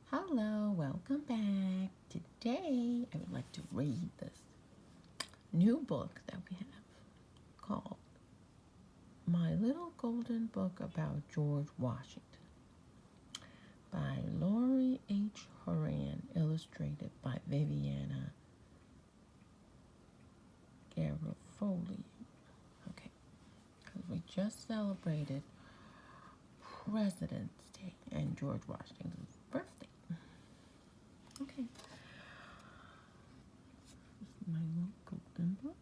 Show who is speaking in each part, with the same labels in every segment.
Speaker 1: Hello, welcome back. Today I would like to read this new book that we have called My Little Golden Book About George Washington by Laurie H. Horan, illustrated by Viviana Garofoli. Okay, because we just celebrated President's Day and George Washington's birthday. Okay, this is my little golden book.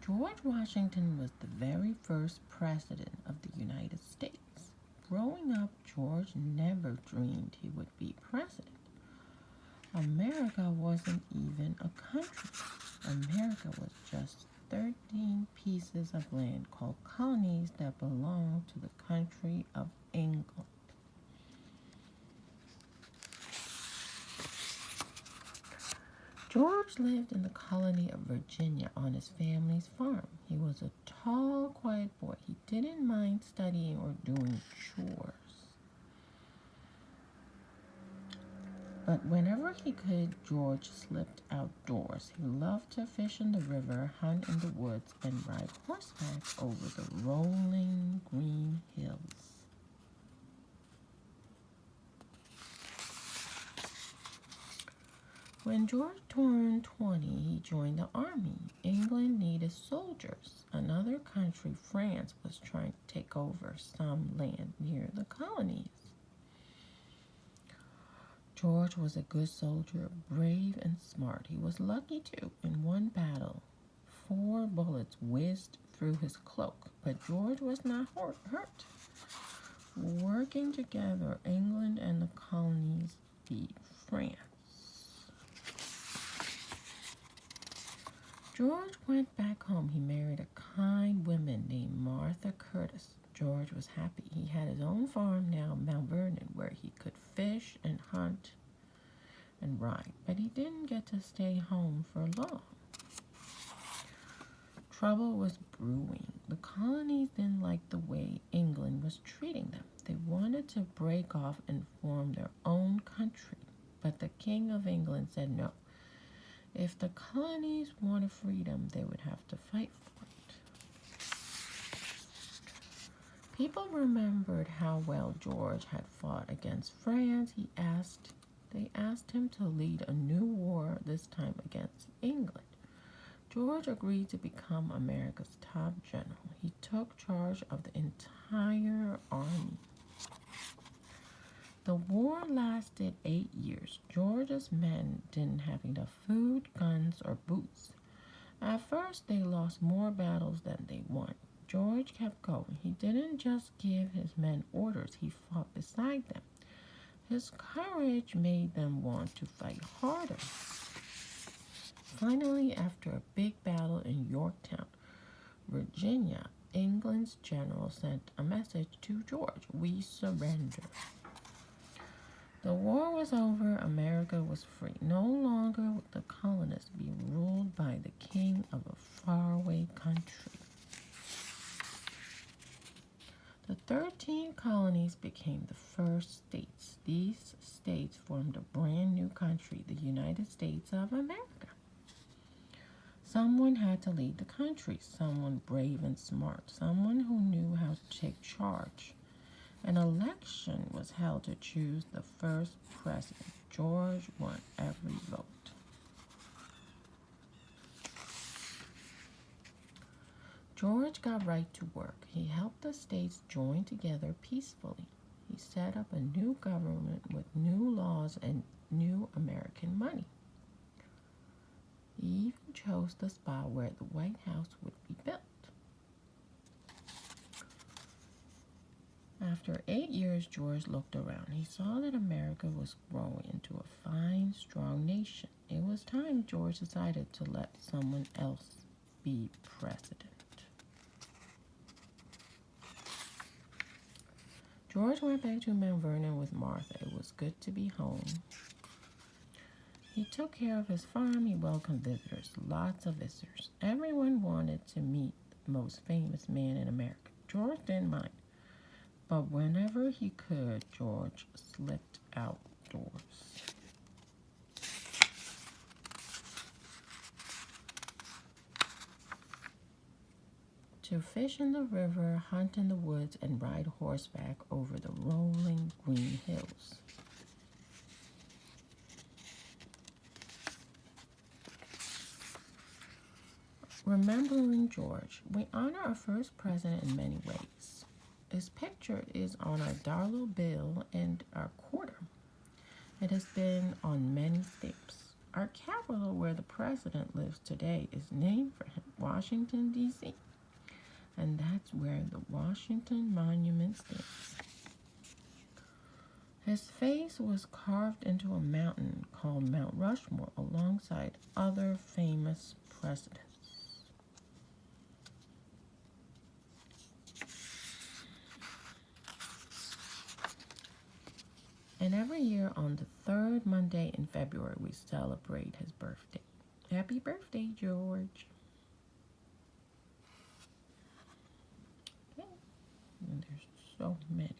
Speaker 1: George Washington was the very first president of the United States. Growing up, George never dreamed he would be president. America wasn't even a country. America was just 13 pieces of land called colonies that belonged to the country of England. George lived in the colony of Virginia on his family's farm. He was a tall, quiet boy. He didn't mind studying or doing chores. But whenever he could, George slipped outdoors. He loved to fish in the river, hunt in the woods, and ride horseback over the rolling green hills. When George turned 20, he joined the army. England needed soldiers. Another country, France, was trying to take over some land near the colonies. George was a good soldier, brave and smart. He was lucky too. In one battle, 4 bullets whizzed through his cloak, but George was not hurt. Working together, England and the colonies beat France. George went back home. He married a kind woman named Martha Curtis. George was happy. He had his own farm now, Mount Vernon, where he could fish and hunt and ride. But he didn't get to stay home for long. Trouble was brewing. The colonies didn't like the way England was treating them. They wanted to break off and form their own country. But the King of England said no. If the colonies wanted freedom, they would have to fight for it. People remembered how well George had fought against France. They asked him to lead a new war, this time against England. George agreed to become America's top general. He took charge of the entire army. The war lasted 8 years. George's men didn't have enough food, guns, or boots. At first, they lost more battles than they won. George kept going. He didn't just give his men orders, he fought beside them. His courage made them want to fight harder. Finally, after a big battle in Yorktown, Virginia, England's general sent a message to George: "We surrender." The war was over. America was free. No longer would the colonists be ruled by the king of a faraway country. The 13 colonies became the first states. These states formed a brand new country, the United States of America. Someone had to lead the country, someone brave and smart, someone who knew how to take charge. An election was held to choose the first president. George won every vote. George got right to work. He helped the states join together peacefully. He set up a new government with new laws and new American money. He even chose the spot where the White House would be built. After 8 years, George looked around. He saw that America was growing into a fine, strong nation. It was time George decided to let someone else be president. George went back to Mount Vernon with Martha. It was good to be home. He took care of his farm. He welcomed visitors, lots of visitors. Everyone wanted to meet the most famous man in America. George didn't mind. But whenever he could, George slipped outdoors. To fish in the river, hunt in the woods, and ride horseback over the rolling green hills. Remembering George, we honor our first president in many ways. His picture is on our dollar bill and our quarter. It has been on many stamps. Our capital, where the president lives today, is named for him, Washington, D.C. And that's where the Washington Monument stands. His face was carved into a mountain called Mount Rushmore alongside other famous presidents. And every year on the third Monday in February, we celebrate his birthday. Happy birthday, George. Okay. And there's so many.